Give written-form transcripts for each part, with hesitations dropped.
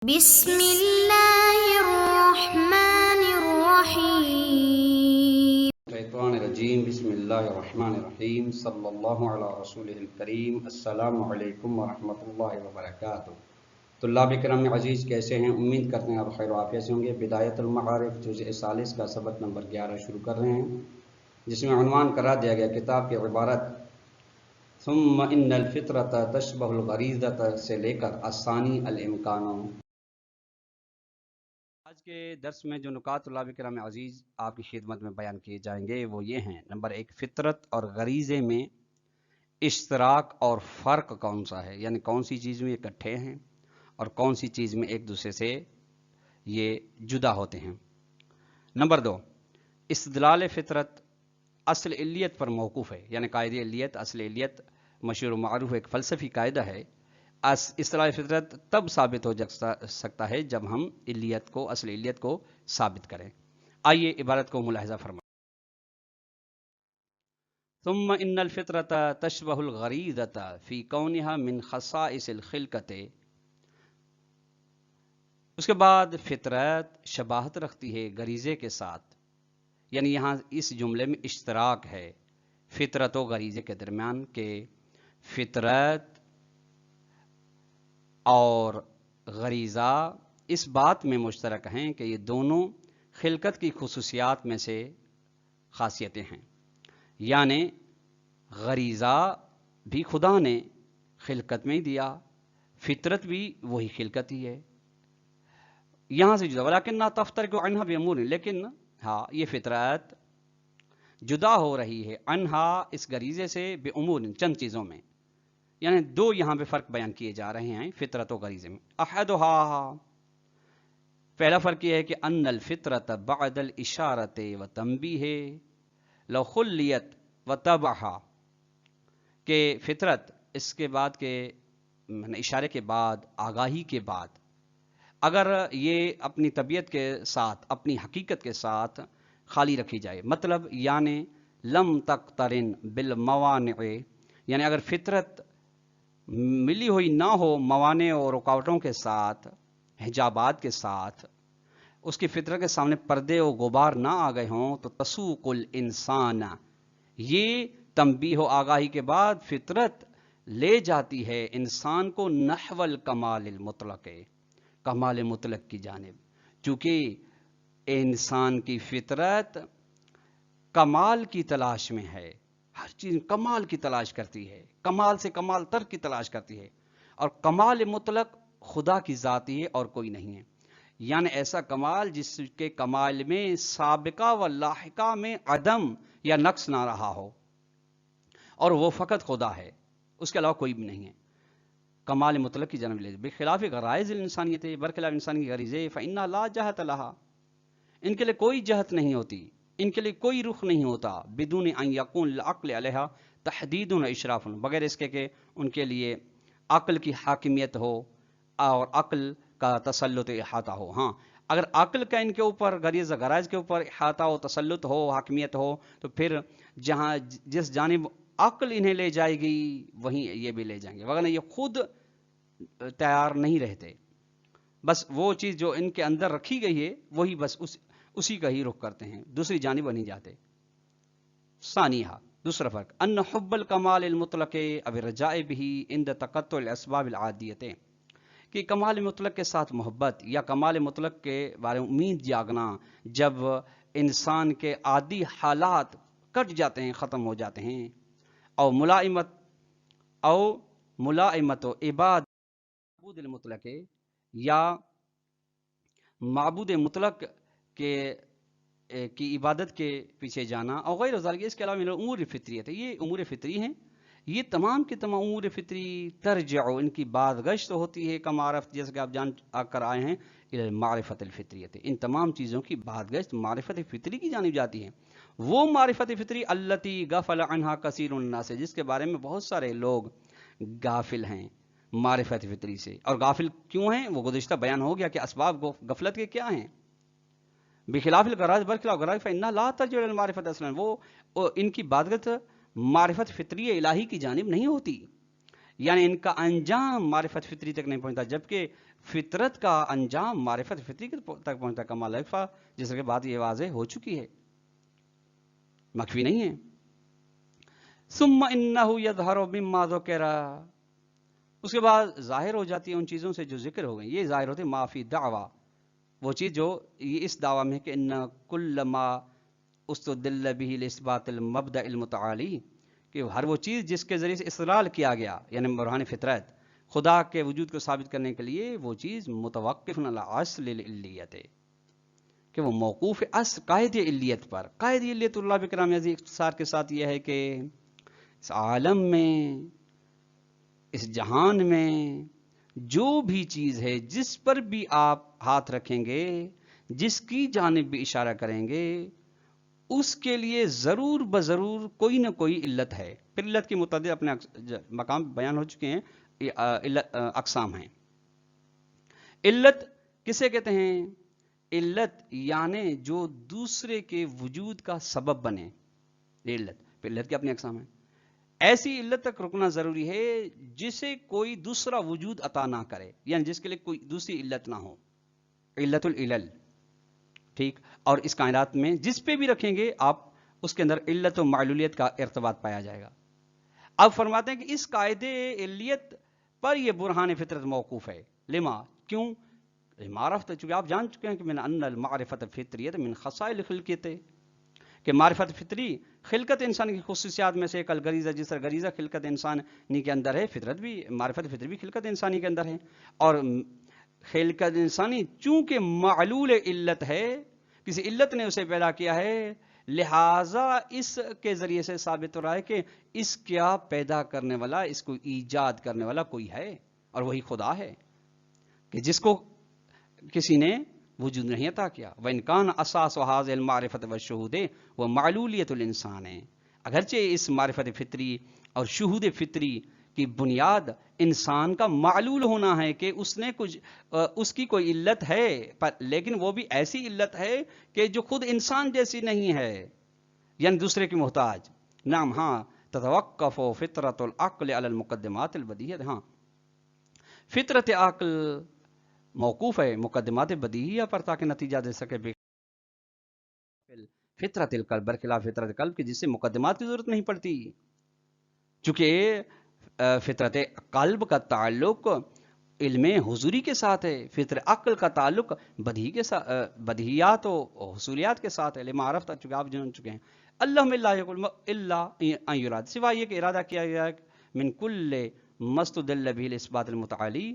بسم اللہ الرحمن الرحیم شیطان الرجیم بسم اللہ الرحمن الرحیم صلی اللہ علی رسول الکریم السلام علیکم ورحمۃ اللہ وبرکاتہ۔ طلاب کرام عزیز کیسے ہیں؟ امید کرتے ہیں آپ خیر و عافیت سے ہوں گے۔ بدایت المعارف جزء ثالث کا سبق نمبر 11 شروع کر رہے ہیں، جس میں عنوان قرار دیا گیا کتاب کی عبارت ثم ان الفطرۃ تشبہ الغریزۃ سے لے کر الثانی الامکان۔ آج کے درس میں جو نکات طلاب کرام عزیز آپ کی خدمت میں بیان کیے جائیں گے وہ یہ ہیں۔ نمبر 1، فطرت اور غریزے میں اشتراک اور فرق کون سا ہے، یعنی کون سی چیز میں اکٹھے ہیں اور کون سی چیز میں ایک دوسرے سے یہ جدا ہوتے ہیں۔ نمبر 2، استدلال فطرت اصل علیت پر موقوف ہے، یعنی قاعدہ علیت، اصل علیت مشہور و معروف ایک فلسفی قاعدہ ہے۔ اصطلاح فطرت تب ثابت ہو سکتا ہے جب ہم علیت کو، اصل علیت کو ثابت کریں۔ آئیے عبارت کو ملاحظہ فرمائیں۔ ثم ان الفطرۃ تشبہ الغریزۃ فی کونہا من خصائص الخلقۃ۔ اس کے بعد فطرت شباہت رکھتی ہے غریزے کے ساتھ، یعنی یہاں اس جملے میں اشتراک ہے فطرت و غریزے کے درمیان، کہ فطرت اور غریزہ اس بات میں مشترک ہیں کہ یہ دونوں خلقت کی خصوصیات میں سے خاصیتیں ہیں، یعنی غریزہ بھی خدا نے خلقت میں ہی دیا، فطرت بھی وہی خلقت ہی ہے۔ یہاں سے جدا ولیکن تفترق عنہا بامور، لیکن ہاں یہ فطرت جدا ہو رہی ہے عنہا اس غریزے سے بامور، چند چیزوں میں، یعنی دو یہاں پہ فرق بیان کیے جا رہے ہیں فطرت و غریزے میں۔ احدھا، پہلا فرق یہ ہے کہ ان الفطرت بعد الاشارۃ وتنبیہ لو خلیت وتبعہا، کہ فطرت اس کے بعد کے اشارے کے بعد، آگاہی کے بعد، اگر یہ اپنی طبیعت کے ساتھ، اپنی حقیقت کے ساتھ خالی رکھی جائے، مطلب یعنی لم تقترن بالموانع، یعنی اگر فطرت ملی ہوئی نہ ہو موانع اور رکاوٹوں کے ساتھ، حجابات کے ساتھ، اس کی فطرت کے سامنے پردے و غبار نہ آ گئے ہوں، تو تسوق الانسان، یہ تنبیہ و آگاہی کے بعد فطرت لے جاتی ہے انسان کو نحو الکمال المطلق، کمال مطلق کی جانب، چونکہ انسان کی فطرت کمال کی تلاش میں ہے، ہر چیز کمال کی تلاش کرتی ہے، کمال سے کمال تر کی تلاش کرتی ہے، اور کمال مطلق خدا کی ذاتی ہے اور کوئی نہیں ہے، یعنی ایسا کمال جس کے کمال میں سابقہ و لاحقہ میں عدم یا نقص نہ رہا ہو، اور وہ فقط خدا ہے، اس کے علاوہ کوئی بھی نہیں ہے، کمال مطلق کی جانب لے، بخلاف غرائز الانسانیت، برخلاف انسانی غریزے، فإنہا لا جہت لہا، ان کے لیے کوئی جہت نہیں ہوتی، ان کے لیے کوئی رخ نہیں ہوتا، بدون ان یکون العقل علیہا تحدید و اشراف، بغیر اس کے کہ ان کے لیے عقل کی حاکمیت ہو اور عقل کا تسلط احاطہ ہو۔ ہاں، اگر عقل کا ان کے اوپر، غریض غرائز کے اوپر احاطہ ہو، تسلط ہو، حاکمیت ہو، تو پھر جہاں جس جانب عقل انہیں لے جائے گی وہیں یہ بھی لے جائیں گے، وگرنہ یہ خود تیار نہیں رہتے، بس وہ چیز جو ان کے اندر رکھی گئی ہے وہی بس اسی کا ہی رخ کرتے ہیں، دوسری جانب نہیں جاتے۔ ثانیہ، دوسرا فرق، ان حب الکمال المطلق اب الرجاء به عند تقطع الاسباب العادیۃ، کہ کمال مطلق کے ساتھ محبت یا کمال مطلق کے بارے میں امید جاگنا جب انسان کے عادی حالات کٹ جاتے ہیں، ختم ہو جاتے ہیں، او ملائمت و عباد معبود المطلق، یا معبود مطلق کی عبادت کے پیچھے جانا، اور غیر ذالک، اس کے علاوہ امور فطریت ہے، یہ امور فطری ہیں، یہ تمام کے تمام امور فطری ترجع، ان کی بازگشت ہوتی ہے کمعرف، جیسے کہ آپ جان کر آئے ہیں، معرفت الفطریت، ان تمام چیزوں کی بازگشت معرفت فطری کی جانب جاتی ہے، وہ معرفت فطری التی غفل عنہا کثیر الناس، جس کے بارے میں بہت سارے لوگ غافل ہیں معرفت فطری سے، اور غافل کیوں ہیں وہ گزشتہ بیان ہو گیا کہ اسباب غفلت کے کیا ہیں۔ بخلاف الغرائز، برخلاف غرائز، فإنہا لا ترجع الی المعرفۃ اصلا، وہ ان کی بازگشت معرفت فطری الہی کی جانب نہیں ہوتی، یعنی ان کا انجام معرفت فطری تک نہیں پہنچتا، جبکہ فطرت کا انجام معرفت فطری تک پہنچتا کما لفا، جس کے بعد یہ واضح ہو چکی ہے، مخفی نہیں ہے۔ ثم انہ یظہر مما ذکر، اس کے بعد ظاہر ہو جاتی ہے ان چیزوں سے جو ذکر ہو گئی، یہ ظاہر ہوتے ما فی دعویٰ، وہ چیز جو یہ اس دعویٰ میں ہے کہ ان کل ما استدل به لاثبات المبدأ المتعالی، کہ ہر وہ چیز جس کے ذریعے سے استدلال کیا گیا، یعنی برہان فطرت خدا کے وجود کو ثابت کرنے کے لیے، وہ چیز متوقف علی اصل العلیت ہے، کہ وہ موقوف اصل قاعدہ علیت پر۔ قاعدہ علیت اللہ بکرام عزیز اختصار کے ساتھ یہ ہے کہ اس عالم میں، اس جہان میں جو بھی چیز ہے، جس پر بھی آپ ہاتھ رکھیں گے، جس کی جانب بھی اشارہ کریں گے، اس کے لیے ضرور بضرور کوئی نہ کوئی علت ہے۔ پھر علت کی متعدد اپنے مقام بیان ہو چکے ہیں، اقسام ہیں۔ علت کسے کہتے ہیں؟ علت یعنی جو دوسرے کے وجود کا سبب بنے، یہ علت۔ پھر علت کی اپنی اقسام ہیں۔ ایسی علت تک رکنا ضروری ہے جسے کوئی دوسرا وجود عطا نہ کرے، یعنی جس کے لیے کوئی دوسری علت نہ ہو، علت العلل، ٹھیک۔ اور اس کائنات میں جس پہ بھی رکھیں گے آپ، اس کے اندر علت و معلولیت کا ارتباط پایا جائے گا۔ اب فرماتے ہیں کہ اس قاعدے علیت پر یہ برہان فطرت موقوف ہے۔ لما، کیوں؟ معرفت، چونکہ آپ جان چکے ہیں کہ من ان المعرفت فطریت من خصائل خلقیت، کہ معرفت فطری خلقت انسان کی خصوصیات میں سے ایک الغریزہ، جس طرح غریزہ خلقت انسانی کے اندر ہے، فطرت بھی، معرفت فطری بھی خلقت انسانی کے اندر ہے۔ اور خلقت انسانی چونکہ معلول علت ہے، کسی علت نے اسے پیدا کیا ہے، لہٰذا اس کے ذریعے سے ثابت ہو رہا ہے کہ اس کیا پیدا کرنے والا، اس کو ایجاد کرنے والا کوئی ہے، اور وہی خدا ہے، کہ جس کو کسی نے وجود نہیں عطا کیا۔ وَإِنْ كَانَ أَسَاسُ هَذِهِ الْمَعْرِفَةِ وَالشُّهُودِ وَمَعْلُولِيَةُ الْإِنسَانِ، اگرچہ اس معرفت فطری اور شہود فطری کی بنیاد انسان کا معلول ہونا ہے، کہ اس نے کچھ، اس کی کوئی علت ہے، لیکن وہ بھی ایسی علت ہے کہ جو خود انسان جیسی نہیں ہے، یعنی دوسرے کی محتاج۔ نعم، ہاں، تتوقف فطرت العقل علی المقدمات البدیہہ، ہاں، فطرت عقل موقوف ہے مقدمات بدیہیہ پر تاکہ نتیجہ دے سکے، فطرت القلب، برخلاف فطرت قلب کی جس سے مقدمات کی ضرورت نہیں پڑتی، چونکہ فطرت قلب کا تعلق علم حضوری کے ساتھ ہے، فطرت عقل کا تعلق بدیہی کے ساتھ، بدیہیات و حصولیات کے ساتھ ہے۔ لما عرفت، چونکہ آپ جان چکے ہیں، اللہم لا یقول الا ان یراد، سوائے یہ کہ ارادہ کیا گیا ہے، من کل مستدل به الاثبات المتعالی،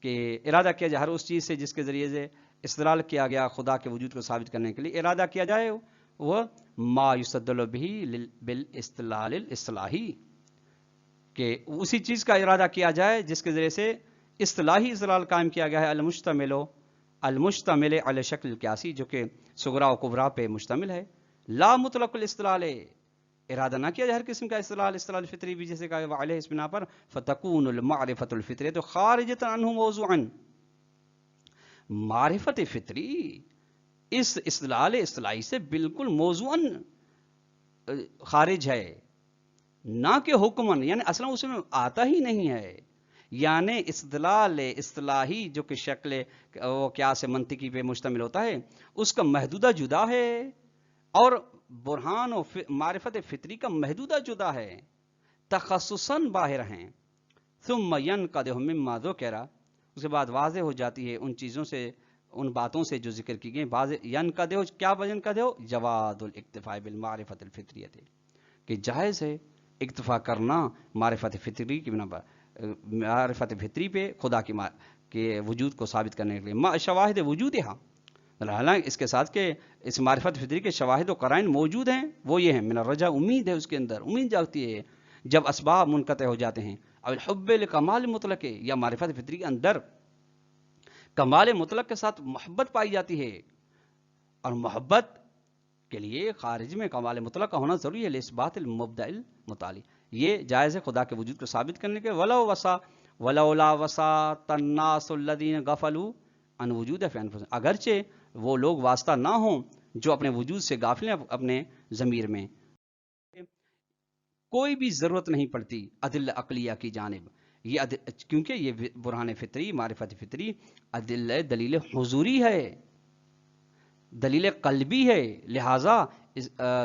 کہ ارادہ کیا جائے ہر اس چیز سے جس کے ذریعے سے استدلال کیا گیا خدا کے وجود کو ثابت کرنے کے لیے، ارادہ کیا جائے وہ ما یستدل به بالاستدلال الاصطلاحی، کہ اسی چیز کا ارادہ کیا جائے جس کے ذریعے سے اصطلاحی استدلال قائم کیا گیا ہے، المشتمل علی شکل القیاسی، جو کہ صغرا و کبرا پہ مشتمل ہے، لا مطلق الاستدلال، ارادہ نہ کیا جائے ہر قسم کا استدلال، استدلال فطری بھی جیسے کہا وعلیہ اس بنا پر فتکون المعرفت الفطریۃ خارجۃ عنہ موضوعا، معرفت فطری اس استدلال اصطلاحی سے بالکل موضوعاً خارج ہے، نہ کہ حکمن، یعنی اصلا اس میں آتا ہی نہیں ہے، یعنی استدلال اصطلاحی جو کہ شکل وہ قیاس منطقی پہ مشتمل ہوتا ہے، اس کا محدودہ جدا ہے، اور برہان و معرفت فطری کا محدودہ جدا ہے، تخصصاً باہر ہیں۔ ثم ينقدح مما ذکر، اس کے بعد واضح ہو جاتی ہے ان چیزوں سے، ان باتوں سے جو ذکر کی گئی، ينقدح، کیا ينقدح؟ جواز الاکتفاء بالمعرفت الفطریۃ، کہ جائز ہے اکتفا کرنا معرفت فطری کی بنا پر، معرفت فطری پہ خدا کے وجود کو ثابت کرنے کے لیے، ما شواہد وجودہا، حالانکہ اس کے ساتھ کہ اس معرفت فطری کے شواہد و قرائن موجود ہیں، وہ یہ ہیں، من الرجا، امید ہے اس کے اندر، امید جاگتی ہے جب اسباب منقطع ہو جاتے ہیں، اور الحب لکمال مطلق، یا معرفت فطری کے اندر کمال مطلق کے ساتھ محبت پائی جاتی ہے، اور محبت کے لیے خارج میں کمال مطلق کا ہونا ضروری ہے، لاثبات المبدأ المتعالی، یہ جائز ہے خدا کے وجود کو ثابت کرنے کے، ولولا وساط الناس الذین غفلوا عن وجود فی انفسہم، اگرچہ وہ لوگ واسطہ نہ ہوں جو اپنے وجود سے غافل ہیں اپنے ضمیر میں، کوئی بھی ضرورت نہیں پڑتی عدل عقلیہ کی جانب، کیونکہ یہ برہان فطری، معرفت فطری دلیل حضوری ہے، دلیل قلبی ہے، لہٰذا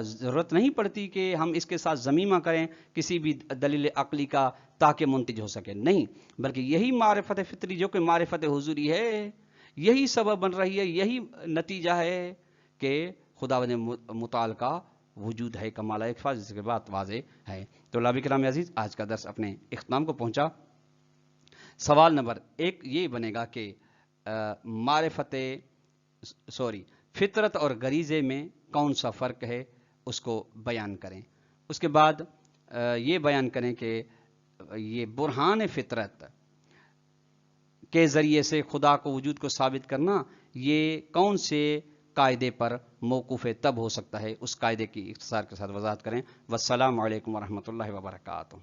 ضرورت نہیں پڑتی کہ ہم اس کے ساتھ ضمیمہ کریں کسی بھی دلیل عقلی کا تاکہ منتج ہو سکے، نہیں، بلکہ یہی معرفت فطری جو کہ معرفت حضوری ہے، یہی سبب بن رہی ہے، یہی نتیجہ ہے کہ خداوند متعال کا وجود ہے، کمال اکفا، جس کے بعد واضح ہے۔ تو طلاب کرام عزیز، آج کا درس اپنے اختتام کو پہنچا۔ سوال نمبر 1 یہ بنے گا کہ فطرت اور غریزے میں کون سا فرق ہے، اس کو بیان کریں۔ اس کے بعد یہ بیان کریں کہ یہ برہان فطرت کے ذریعے سے خدا کو وجود کو ثابت کرنا، یہ کون سے قاعدے پر موقوف تب ہو سکتا ہے، اس قاعدے کی اختصار کے ساتھ وضاحت کریں۔ والسلام علیکم ورحمۃ اللہ وبرکاتہ۔